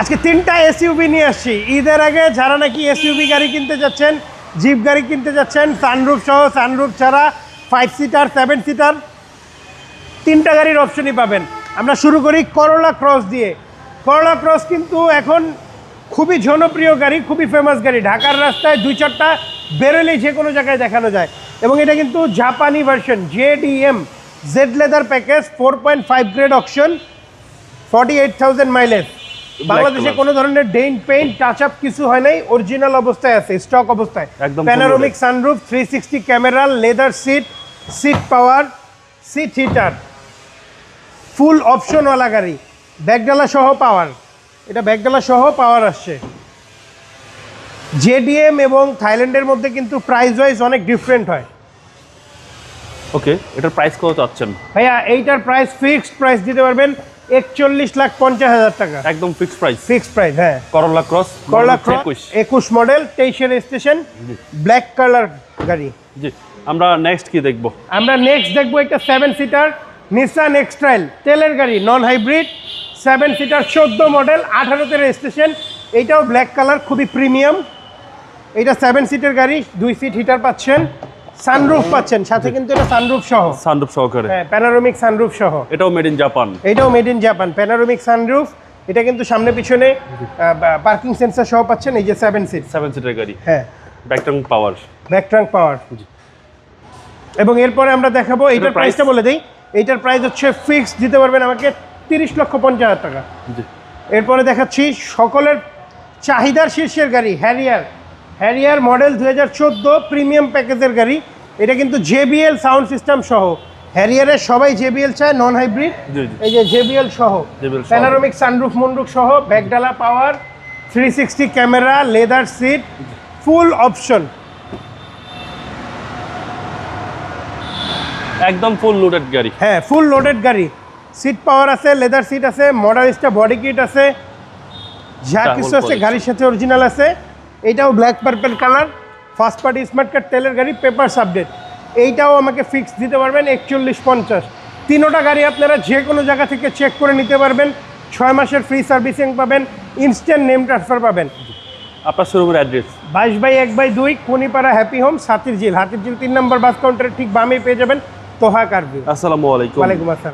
আজকে 3টা এসইউভি নিয়ে আসছি। ঈদের আগে যারা নাকি এসইউভি গাড়ি কিনতে যাচ্ছেন, জিপ গাড়ি কিনতে যাচ্ছেন, সানরুফ সহ সানরুফ ছাড়া 5 সিটার 7 সিটার 3টা গাড়ির অপশনই পাবেন। আমরা শুরু করি করোলা ক্রস দিয়ে। করোলা ক্রস কিন্তু এখন খুবই জনপ্রিয় গাড়ি, খুবই ফেমাস গাড়ি। ঢাকার রাস্তায় 2-4টা বেরোলেই যে কোনো জায়গায় দেখানো যায়। এবং এটা কিন্তু জাপানি version, JDM Z leather package, 4.5 grade auction, 48,000 mileage. বাংলাদেশে কোনো ধরনের ডেইন পেইন্ট টাচ আপ কিছু হয় নাই, অরিজিনাল অবস্থায় আছে, স্টক অবস্থায়। Panoramic sunroof, 360 camera, leather seat, seat power, seat heater, full অপশনওয়ালা গাড়ি, ব্যাকডালা সহ পাওয়ার। এটা ব্যাকডালা সহ পাওয়ার আসছে। জেডিএম এবং থাইল্যান্ডের মধ্যে কিন্তু প্রাইস ওয়াইজ অনেক ডিফারেন্ট হয়। ওকে, এটার প্রাইস কত চাচ্ছেন ভাইয়া? এইটার প্রাইস ফিক্সড প্রাইস দিতে পারবেন 41,50,000 টাকা। একদম ফিক্সড প্রাইস? ফিক্সড প্রাইস, হ্যাঁ। Corolla Cross, Corolla Cross 21 model, 23-এর রেজিস্ট্রেশন, ব্ল্যাক কালার গাড়ি। জি, আমরা নেক্সট কি দেখব? আমরা নেক্সট দেখবো একটা 7 সিটার নিসান এক্সট্রাইল, তেলের গাড়ি, নন হাইব্রিড, 7 সিটার, 14 মডেল, 18-তে রেজিস্ট্রেশন। এইটাও ব্ল্যাক কালার, খুবই প্রিমিয়াম। এইটা 7 সিটের গাড়ি, 2 সিট হিটার পাচ্ছেন, সানরুফ পাচ্ছেন সাথে, কিন্তু এটা সানরুফ সহ, সানরুফ সহকারে। হ্যাঁ, প্যানোরামিক সানরুফ সহ। এটাও মেড ইন জাপান? এটাও made in Japan, panoramic sunroof. এটা কিন্তু সামনে পিছনে পার্কিং সেন্সর সহ পাচ্ছেন। এই যে 7 সিটের গাড়ি, হ্যাঁ, ব্যাকট্রাঙ্ক পাওয়ার, ব্যাকট্রাঙ্ক পাওয়ার। এবং এরপরে আমরা দেখাবো, এইটার প্রাইসটা বলে দেই। এইটার প্রাইস হচ্ছে ফিক্সড দিতে পারবেন আমাকে 30,50,000 টাকা। এরপরে দেখাচ্ছি সকলের চাহিদার শীর্ষের গাড়ি, হ্যারিয়ার মডেল 2014 প্রিমিয়াম প্যাকেজের গাড়ি। এটা কিন্তু জেবিএল সাউন্ড সিস্টেম সহ। হ্যারিয়ারের সবাই জেবিএল চায়, নন হাইব্রিড। এই যে জেবিএল সহ, প্যানোরামিক সানরুফ মুন্ডুক সহ, ব্যাকডালা পাওয়ার, 360 camera, leather seat, full option, একদম ফুল লোডেড গাড়ি। হ্যাঁ, ফুল লোডেড গাড়ি। সিট পাওয়ার আছে, লেদার সিট আছে, মডালিস্টা বডি কিট আছে, যা কিছু আছে গাড়ির সাথে অরিজিনাল আছে। এইটাও black purple colour, first party smart card, তেলের গাড়ি, পেপারস আপডেট। এইটাও আমাকে ফিক্স দিতে পারবেন 41,50। 3টা গাড়ি আপনারা যে কোনো জায়গা থেকে চেক করে নিতে পারবেন। 6 মাসের ফ্রি সার্ভিসিং পাবেন, ইনস্ট্যান্ট নেম ট্রান্সফার পাবেন। আপনার শোরুমের address? 22/1/2 Kunipara happy home, Hatirjheel 3 নম্বর বাস কাউন্টারের ঠিক বামেই পেয়ে যাবেন তোহা কারভিউ। আসসালামু আলাইকুম। ওয়ালাইকুম আসসালাম।